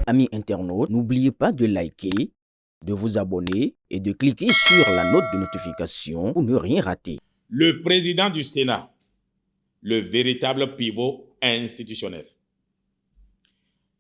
Amis internautes, n'oubliez pas de liker, de vous abonner et de cliquer sur la note de notification pour ne rien rater. Le président du Sénat, le véritable pivot institutionnel.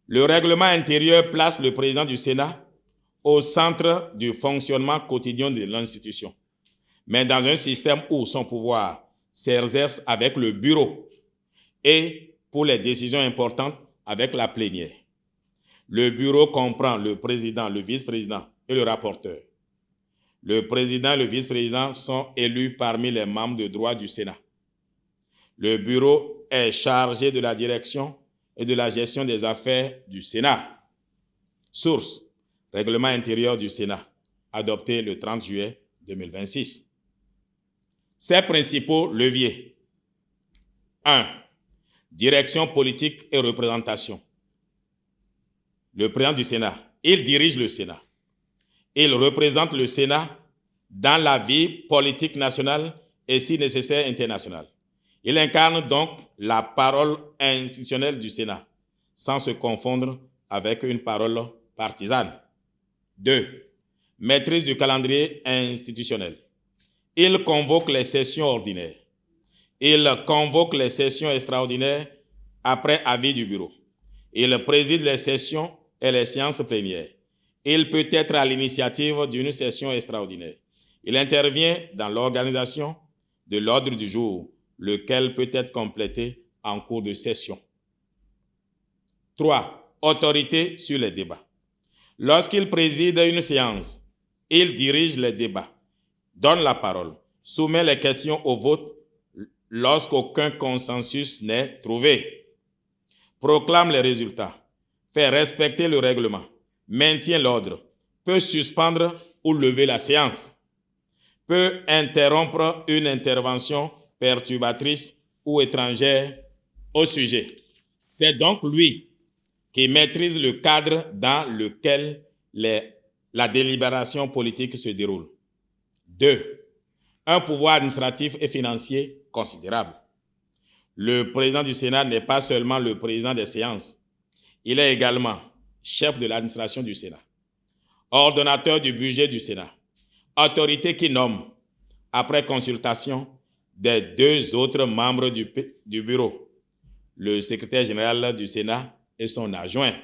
Le règlement intérieur place le président du Sénat au centre du fonctionnement quotidien de l'institution, mais dans un système où son pouvoir s'exerce avec le bureau et pour les décisions importantes avec la plénière. Le bureau comprend le président, le vice-président et le rapporteur. Le président et le vice-président sont élus parmi les membres de droit du Sénat. Le bureau est chargé de la direction et de la gestion des affaires du Sénat. Source: Règlement intérieur du Sénat, adopté le 30 juillet 2026. Ses principaux leviers. 1. Direction politique et représentation. Le président du Sénat, il dirige le Sénat. Il représente le Sénat dans la vie politique nationale et, si nécessaire, internationale. Il incarne donc la parole institutionnelle du Sénat, sans se confondre avec une parole partisane. 2. Maîtrise du calendrier institutionnel. Il convoque les sessions ordinaires. Il convoque les sessions extraordinaires après avis du bureau. Il préside les sessions et les séances plénières. Il peut être à l'initiative d'une session extraordinaire. Il intervient dans l'organisation de l'ordre du jour, lequel peut être complété en cours de session. 3. Autorité sur les débats. Lorsqu'il préside une séance, il dirige les débats, donne la parole, soumet les questions au vote lorsqu'aucun consensus n'est trouvé, proclame les résultats, fait respecter le règlement, maintient l'ordre, peut suspendre ou lever la séance, peut interrompre une intervention perturbatrice ou étrangère au sujet. C'est donc lui qui maîtrise le cadre dans lequel la délibération politique se déroule. 2. Un pouvoir administratif et financier considérable. Le président du Sénat n'est pas seulement le président des séances, il est également chef de l'administration du Sénat, ordonnateur du budget du Sénat, autorité qui nomme, après consultation des 2 autres membres du bureau, le secrétaire général du Sénat et son adjoint,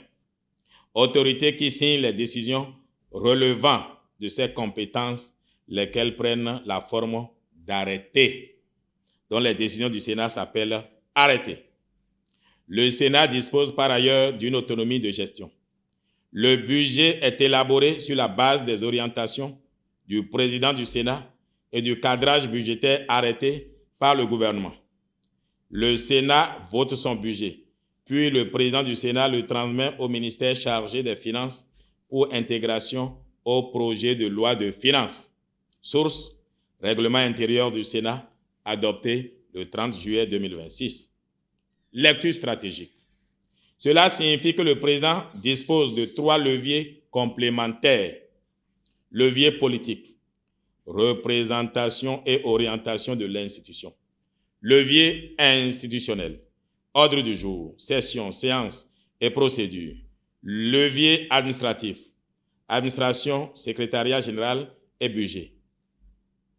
autorité qui signe les décisions relevant de ses compétences, lesquelles prennent la forme d'arrêtés, dont les décisions du Sénat s'appellent arrêtés. Le Sénat dispose par ailleurs d'une autonomie de gestion. Le budget est élaboré sur la base des orientations du président du Sénat et du cadrage budgétaire arrêté par le gouvernement. Le Sénat vote son budget, puis le président du Sénat le transmet au ministère chargé des Finances pour intégration au projet de loi de finances. Source: Règlement intérieur du Sénat, adopté le 30 juillet 2026. Lecture stratégique. Cela signifie que le président dispose de 3 leviers complémentaires. Levier politique, représentation et orientation de l'institution. Levier institutionnel, ordre du jour, session, séance et procédure. Levier administratif, administration, secrétariat général et budget.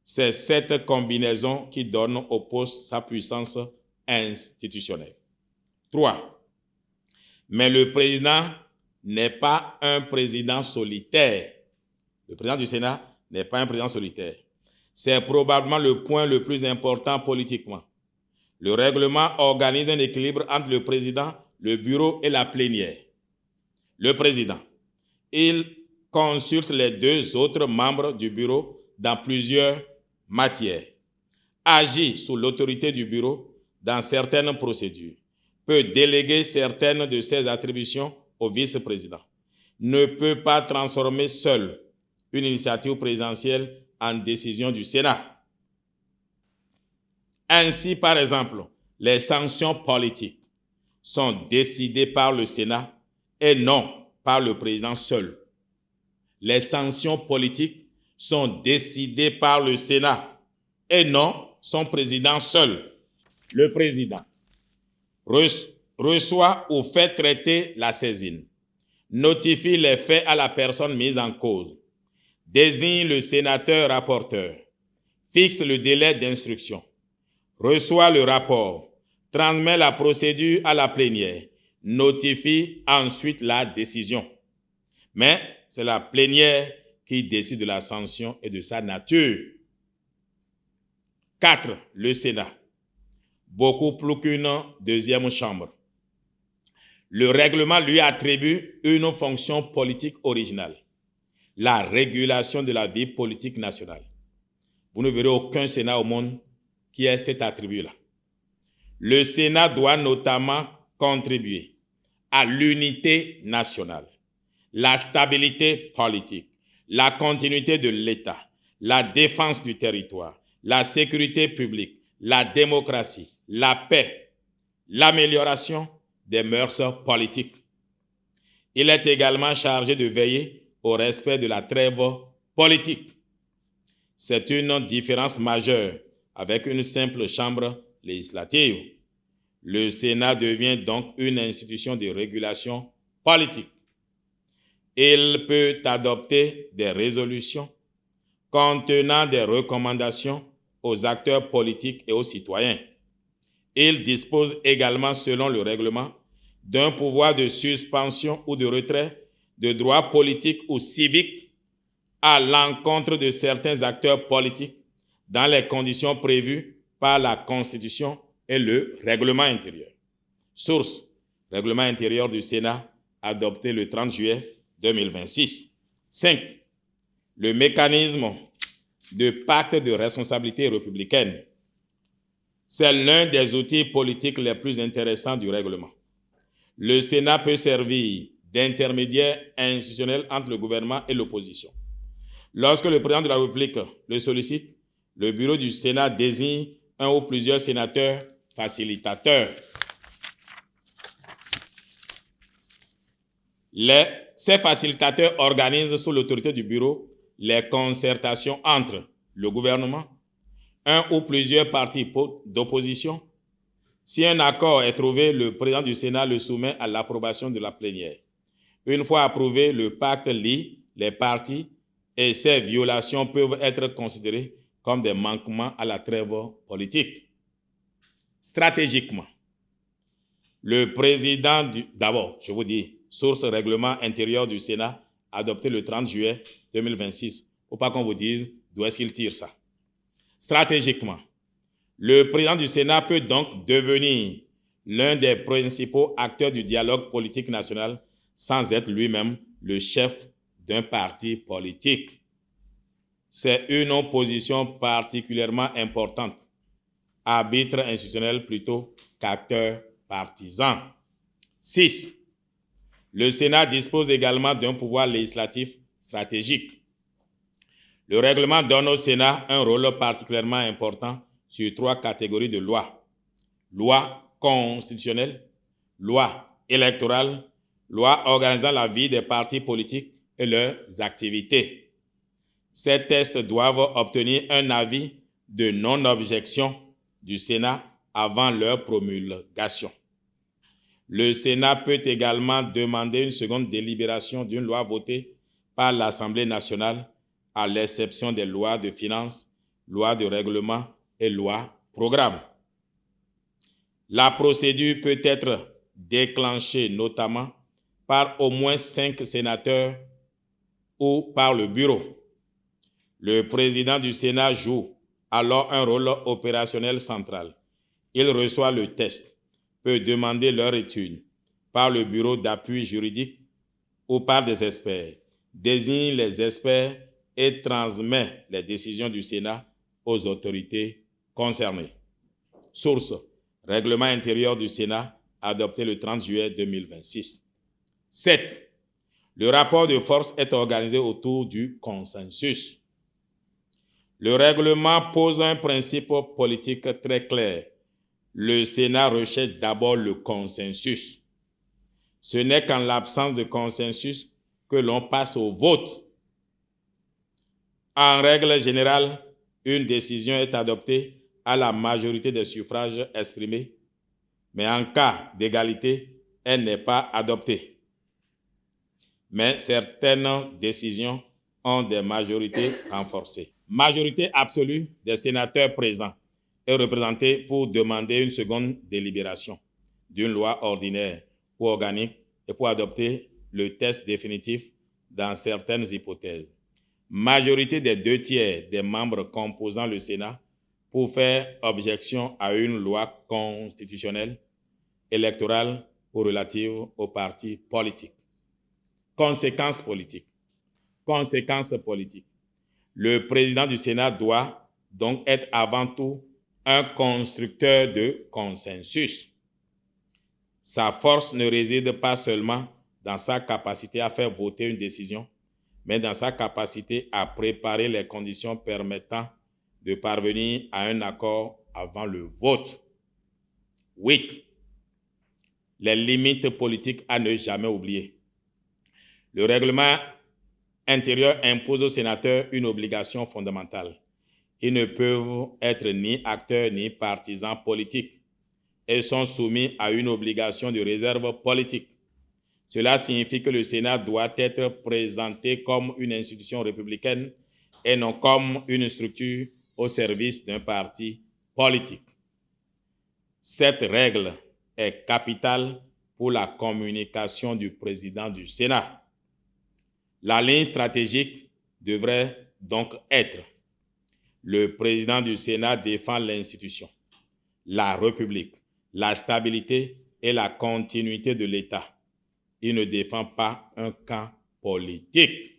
C'est cette combinaison qui donne au poste sa puissance institutionnelle. 3. Mais le président n'est pas un président solitaire. Le président du Sénat n'est pas un président solitaire. C'est probablement le point le plus important politiquement. Le règlement organise un équilibre entre le président, le bureau et la plénière. Le président, il consulte les 2 autres membres du bureau dans plusieurs matières, agit sous l'autorité du bureau dans certaines procédures, peut déléguer certaines de ses attributions au vice-président, ne peut pas transformer seul une initiative présidentielle en décision du Sénat. Ainsi, par exemple, les sanctions politiques sont décidées par le Sénat et non par le président seul. Les sanctions politiques sont décidées par le Sénat et non son président seul. Le président reçoit ou fait traiter la saisine, notifie les faits à la personne mise en cause, désigne le sénateur rapporteur, fixe le délai d'instruction, reçoit le rapport, transmet la procédure à la plénière, notifie ensuite la décision. Mais c'est la plénière qui décide de la sanction et de sa nature. 4. Le Sénat. Beaucoup plus qu'une deuxième chambre. Le règlement lui attribue une fonction politique originale, la régulation de la vie politique nationale. Vous ne verrez aucun Sénat au monde qui ait cet attribut-là. Le Sénat doit notamment contribuer à l'unité nationale, la stabilité politique, la continuité de l'État, la défense du territoire, la sécurité publique, la démocratie, la paix, l'amélioration des mœurs politiques. Il est également chargé de veiller au respect de la trêve politique. C'est une différence majeure avec une simple chambre législative. Le Sénat devient donc une institution de régulation politique. Il peut adopter des résolutions contenant des recommandations aux acteurs politiques et aux citoyens. Il dispose également, selon le règlement, d'un pouvoir de suspension ou de retrait de droits politiques ou civiques à l'encontre de certains acteurs politiques dans les conditions prévues par la Constitution et le règlement intérieur. Source: règlement intérieur du Sénat adopté le 30 juillet 2026. 5. Le mécanisme de pacte de responsabilité républicaine. C'est l'un des outils politiques les plus intéressants du règlement. Le Sénat peut servir d'intermédiaire institutionnel entre le gouvernement et l'opposition. Lorsque le président de la République le sollicite, le bureau du Sénat désigne un ou plusieurs sénateurs facilitateurs. Ces facilitateurs organisent sous l'autorité du bureau les concertations entre le gouvernement, un ou plusieurs partis d'opposition. Si un accord est trouvé, le président du Sénat le soumet à l'approbation de la plénière. Une fois approuvé, le pacte lie les partis et ces violations peuvent être considérées comme des manquements à la trêve politique. Stratégiquement, le président d'abord, je vous dis, source règlement intérieur du Sénat, adopté le 30 juillet 2026. Il ne faut pas qu'on vous dise d'où est-ce qu'il tire ça. Stratégiquement, le président du Sénat peut donc devenir l'un des principaux acteurs du dialogue politique national sans être lui-même le chef d'un parti politique. C'est une position particulièrement importante, arbitre institutionnel plutôt qu'acteur partisan. 6. Le Sénat dispose également d'un pouvoir législatif stratégique. Le règlement donne au Sénat un rôle particulièrement important sur 3 catégories de lois. Loi constitutionnelle, loi électorale, loi organisant la vie des partis politiques et leurs activités. Ces textes doivent obtenir un avis de non-objection du Sénat avant leur promulgation. Le Sénat peut également demander une seconde délibération d'une loi votée par l'Assemblée nationale, à l'exception des lois de finances, lois de règlement et lois programme. La procédure peut être déclenchée notamment par au moins 5 sénateurs ou par le bureau. Le président du Sénat joue alors un rôle opérationnel central. Il reçoit le texte, peut demander leur étude par le bureau d'appui juridique ou par des experts, désigne les experts et transmet les décisions du Sénat aux autorités concernées. Source: règlement intérieur du Sénat adopté le 30 juillet 2026. 7. Le rapport de force est organisé autour du consensus. Le règlement pose un principe politique très clair. Le Sénat recherche d'abord le consensus. Ce n'est qu'en l'absence de consensus que l'on passe au vote. En règle générale, une décision est adoptée à la majorité des suffrages exprimés, mais en cas d'égalité, elle n'est pas adoptée. mais certaines décisions ont des majorités renforcées. Majorité absolue des sénateurs présents est représentée pour demander une seconde délibération d'une loi ordinaire ou organique et pour adopter le texte définitif dans certaines hypothèses. Majorité des 2/3 des membres composant le Sénat pour faire objection à une loi constitutionnelle, électorale ou relative aux partis politiques. Conséquences politiques. Conséquences politiques. Le président du Sénat doit donc être avant tout un constructeur de consensus. Sa force ne réside pas seulement dans sa capacité à faire voter une décision, mais dans sa capacité à préparer les conditions permettant de parvenir à un accord avant le vote. 8. Les limites politiques à ne jamais oublier. Le règlement intérieur impose aux sénateurs une obligation fondamentale. Ils ne peuvent être ni acteurs ni partisans politiques et sont soumis à une obligation de réserve politique. Cela signifie que le Sénat doit être présenté comme une institution républicaine et non comme une structure au service d'un parti politique. Cette règle est capitale pour la communication du président du Sénat. La ligne stratégique devrait donc être: le président du Sénat défend l'institution, la République, la stabilité et la continuité de l'État. Il ne défend pas un camp politique.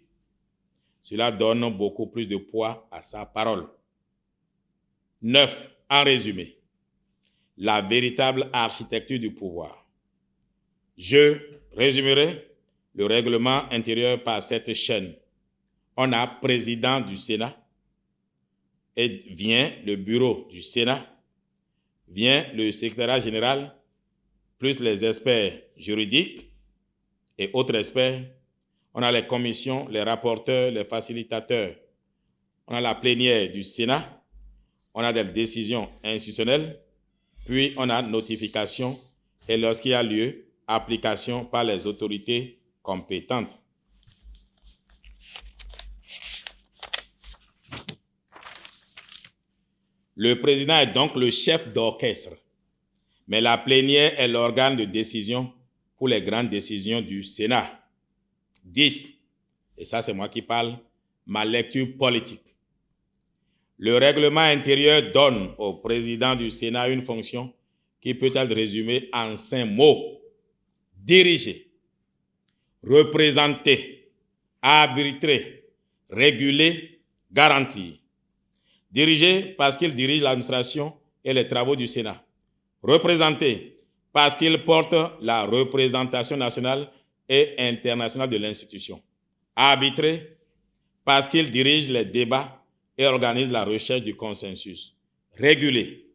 Cela donne beaucoup plus de poids à sa parole. 9. En résumé, la véritable architecture du pouvoir. Je résumerai le règlement intérieur par cette chaîne. On a président du Sénat, et vient le bureau du Sénat, vient le secrétariat général, plus les experts juridiques et autres experts. On a les commissions, les rapporteurs, les facilitateurs. On a la plénière du Sénat. On a des décisions institutionnelles. Puis on a notification et lorsqu'il y a lieu, application par les autorités compétentes. Le président est donc le chef d'orchestre, mais la plénière est l'organe de décision pour les grandes décisions du Sénat. 10. Et ça, c'est moi qui parle, ma lecture politique. Le règlement intérieur donne au président du Sénat une fonction qui peut être résumée en 5 mots. Diriger, représenter, arbitrer, réguler, garantir. Diriger parce qu'il dirige l'administration et les travaux du Sénat. Représenter parce qu'il porte la représentation nationale et internationale de l'institution. Arbitrer parce qu'il dirige les débats et organise la recherche du consensus. Réguler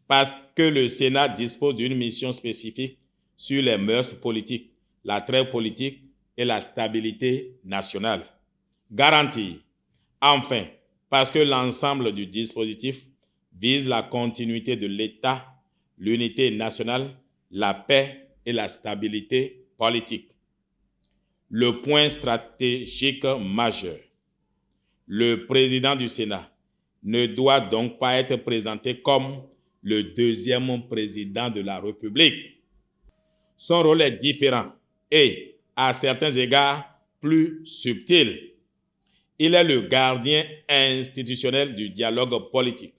parce que le Sénat dispose d'une mission spécifique sur les mœurs politiques, la trêve politique et la stabilité nationale. Garantir, enfin, parce que l'ensemble du dispositif vise la continuité de l'État, l'unité nationale, la paix et la stabilité politique. Le point stratégique majeur. Le président du Sénat ne doit donc pas être présenté comme le deuxième président de la République. Son rôle est différent et, à certains égards, plus subtil. Il est le gardien institutionnel du dialogue politique,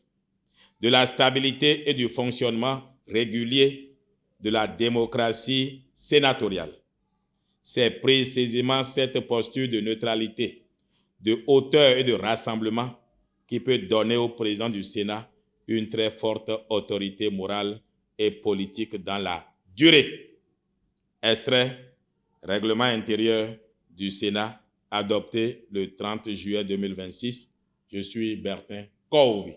de la stabilité et du fonctionnement régulier de la démocratie sénatoriale. C'est précisément cette posture de neutralité, de hauteur et de rassemblement qui peut donner au président du Sénat une très forte autorité morale et politique dans la durée. Extrait, règlement intérieur du Sénat, adopté le 30 juillet 2026. Je suis Bertin Kohovi.